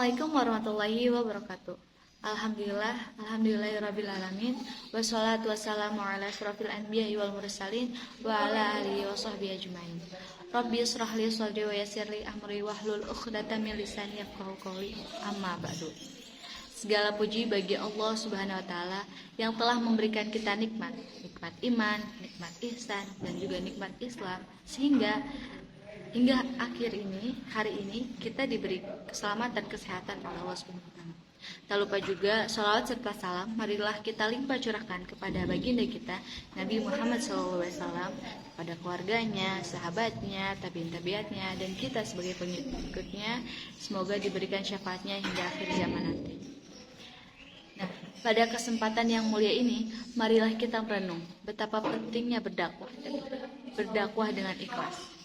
Assalamualaikum warahmatullahi wabarakatuh. Alhamdulillahirabbil alamin. Wassalatu wassalamu ala asrofil anbiya'i wal mursalin wa ala alihi washabbihi ajmain. Rabbi israh li sadri wa yassir li amri wahlul 'uqdatam min lisani yafqahu qawli. Amma ba'du. Segala puji bagi Allah Subhanahu wa taala yang telah memberikan kita nikmat iman, nikmat ihsan dan juga nikmat Islam sehingga hingga hari ini kita diberi keselamatan dan kesehatan oleh Allah Subhanahu wa taala. Tak lupa juga sholawat serta salam marilah kita limpah curahkan kepada baginda kita Nabi Muhammad SAW, kepada keluarganya, sahabatnya, tabi'in-tabi'atnya dan kita sebagai pengikutnya. Semoga diberikan syafaatnya hingga akhir zaman nanti. Nah, pada kesempatan yang mulia ini, marilah kita merenung betapa pentingnya berdakwah dengan ikhlas.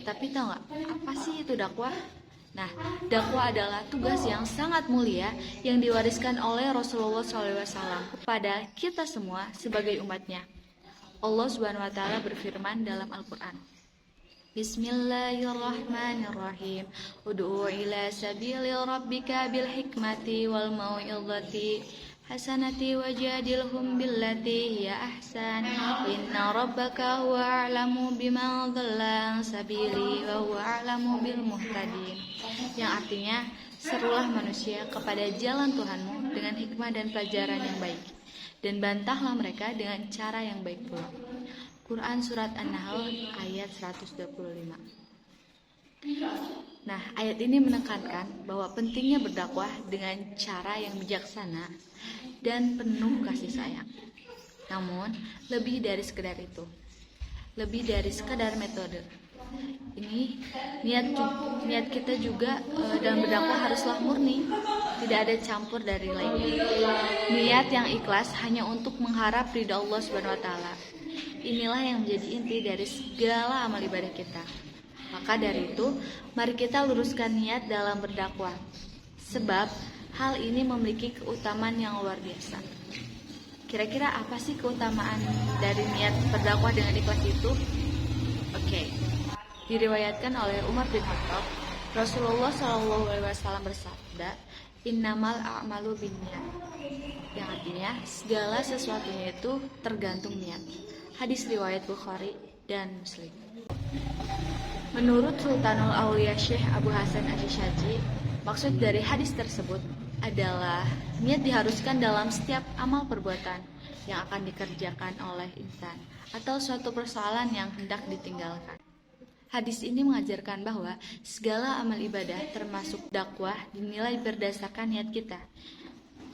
Tapi tahu nggak, apa sih itu dakwah? Nah, dakwah adalah tugas yang sangat mulia yang diwariskan oleh Rasulullah SAW kepada kita semua sebagai umatnya. Allah Subhanahu wa taala berfirman dalam Al-Qur'an. Bismillahirrahmanirrahim. Ud'u ila sabili rabbika bil hikmati wal mau'izati hasanati wajadilhum billati hiya ahsan. Inna rabbaka huwa a'lamu biman dhalla an sabili wa huwa a'lamu bil muhtadin. Yang artinya, serulah manusia kepada jalan Tuhanmu dengan hikmah dan pelajaran yang baik, dan bantahlah mereka dengan cara yang baik pula. Quran Surat An-Nahl ayat 125. Nah, ayat ini menekankan bahwa pentingnya berdakwah dengan cara yang bijaksana dan penuh kasih sayang. Namun, lebih dari sekedar itu, lebih dari sekedar metode. Ini niat kita juga dalam berdakwah haruslah murni, tidak ada campur dari lainnya. Niat yang ikhlas hanya untuk mengharap ridha Allah Subhanahu wa taala. Inilah yang menjadi inti dari segala amal ibadah kita. Maka dari itu, mari kita luruskan niat dalam berdakwah. Sebab hal ini memiliki keutamaan yang luar biasa. Kira-kira apa sih keutamaan dari niat berdakwah dengan ikhlas itu? Oke. Diriwayatkan oleh Umar bin Khattab, Rasulullah SAW bersabda, "Innamal a'malu binniyat." Yang artinya, segala sesuatunya itu tergantung niat. Hadis riwayat Bukhari dan Muslim. Menurut Sultanul Aulia Syekh Abu Hasan Asy-Syadzi, maksud dari hadis tersebut adalah niat diharuskan dalam setiap amal perbuatan yang akan dikerjakan oleh insan atau suatu persoalan yang hendak ditinggalkan. Hadis ini mengajarkan bahwa segala amal ibadah termasuk dakwah dinilai berdasarkan niat kita.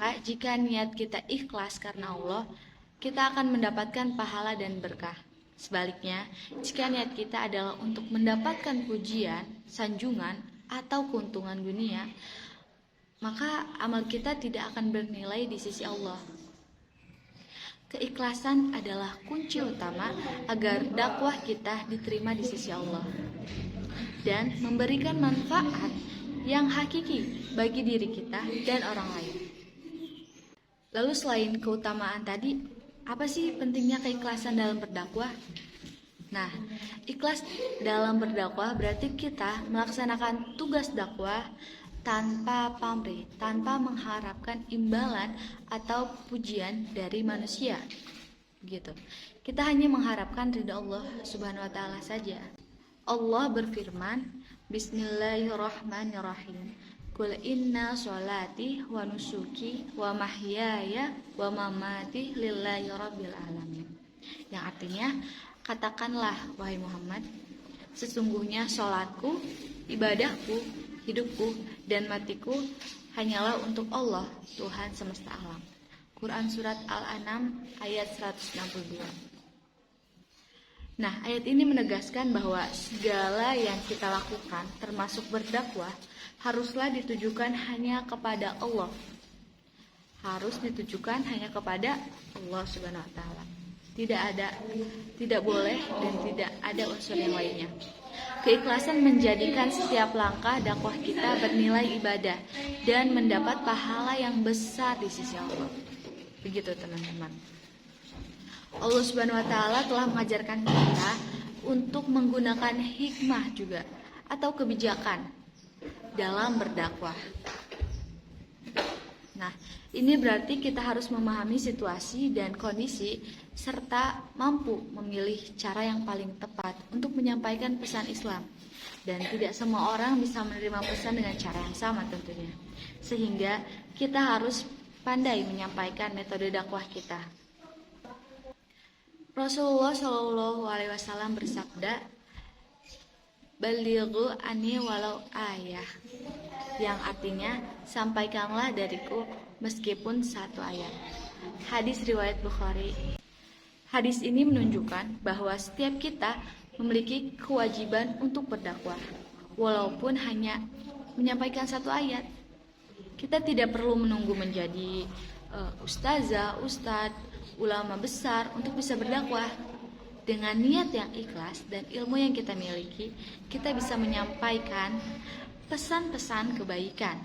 Maka jika niat kita ikhlas karena Allah, kita akan mendapatkan pahala dan berkah. Sebaliknya, jika niat kita adalah untuk mendapatkan pujian, sanjungan, atau keuntungan dunia, maka amal kita tidak akan bernilai di sisi Allah. Keikhlasan adalah kunci utama agar dakwah kita diterima di sisi Allah dan memberikan manfaat yang hakiki bagi diri kita dan orang lain. Lalu selain keutamaan tadi, apa sih pentingnya keikhlasan dalam berdakwah? Nah, ikhlas dalam berdakwah berarti kita melaksanakan tugas dakwah tanpa pamrih, tanpa mengharapkan imbalan atau pujian dari manusia. Gitu. Kita hanya mengharapkan ridha Allah Subhanahu wa taala saja. Allah berfirman, Bismillahirrahmanirrahim. Qul inna sholati wa nusuki wa mahyaya wa mamati lillahi rabbil alamin. Yang artinya, katakanlah wahai Muhammad, sesungguhnya sholatku, ibadahku, hidupku dan matiku hanyalah untuk Allah, Tuhan semesta alam. Quran Surat Al-An'am ayat 162. Nah, ayat ini menegaskan bahwa segala yang kita lakukan, termasuk berdakwah, haruslah ditujukan hanya kepada Allah. Harus ditujukan hanya kepada Allah Subhanahu wa taala. Tidak boleh dan tidak ada unsur yang lainnya. Keikhlasan menjadikan setiap langkah dakwah kita bernilai ibadah dan mendapat pahala yang besar di sisi Allah. Begitu teman-teman. Allah Subhanahu wa taala telah mengajarkan kita untuk menggunakan hikmah juga atau kebijakan dalam berdakwah. Nah, ini berarti kita harus memahami situasi dan kondisi serta mampu memilih cara yang paling tepat untuk menyampaikan pesan Islam. Dan tidak semua orang bisa menerima pesan dengan cara yang sama tentunya. Sehingga kita harus pandai menyampaikan metode dakwah kita. Rasulullah Shallallahu Alaihi Wasallam bersabda, "Balighu ani walau ayah," yang artinya sampaikanlah dariku meskipun satu ayat. Hadis riwayat Bukhari. Hadis ini menunjukkan bahwa setiap kita memiliki kewajiban untuk berdakwah, walaupun hanya menyampaikan satu ayat. Kita tidak perlu menunggu menjadi ustazah, ustadz, ulama besar untuk bisa berdakwah. Dengan niat yang ikhlas dan ilmu yang kita miliki, kita bisa menyampaikan pesan-pesan kebaikan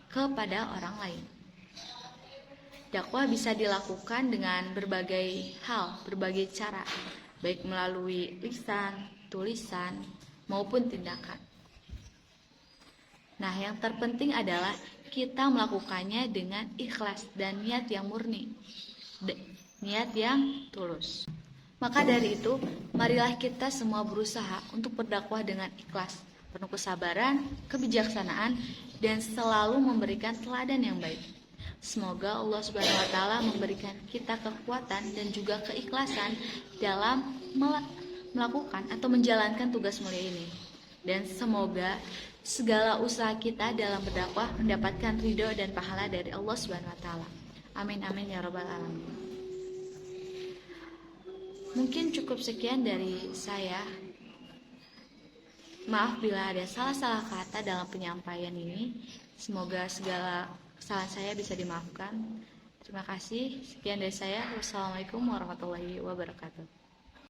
kepada orang lain. Dakwah bisa dilakukan dengan berbagai hal, berbagai cara, baik melalui lisan, tulisan, maupun tindakan. Nah, yang terpenting adalah kita melakukannya dengan ikhlas dan niat yang murni, niat yang tulus. Maka dari itu, marilah kita semua berusaha untuk berdakwah dengan ikhlas, penuh kesabaran, kebijaksanaan, dan selalu memberikan teladan yang baik. Semoga Allah Subhanahu wa Ta'ala memberikan kita kekuatan dan juga keikhlasan dalam melakukan atau menjalankan tugas mulia ini. Dan semoga segala usaha kita dalam berdakwah mendapatkan ridho dan pahala dari Allah Subhanahu wa Ta'ala. Amin amin ya rabbal alamin. Mungkin cukup sekian dari saya. Maaf bila ada salah-salah kata dalam penyampaian ini. Semoga segala kesalahan saya bisa dimaafkan. Terima kasih. Sekian dari saya. Wassalamualaikum warahmatullahi wabarakatuh.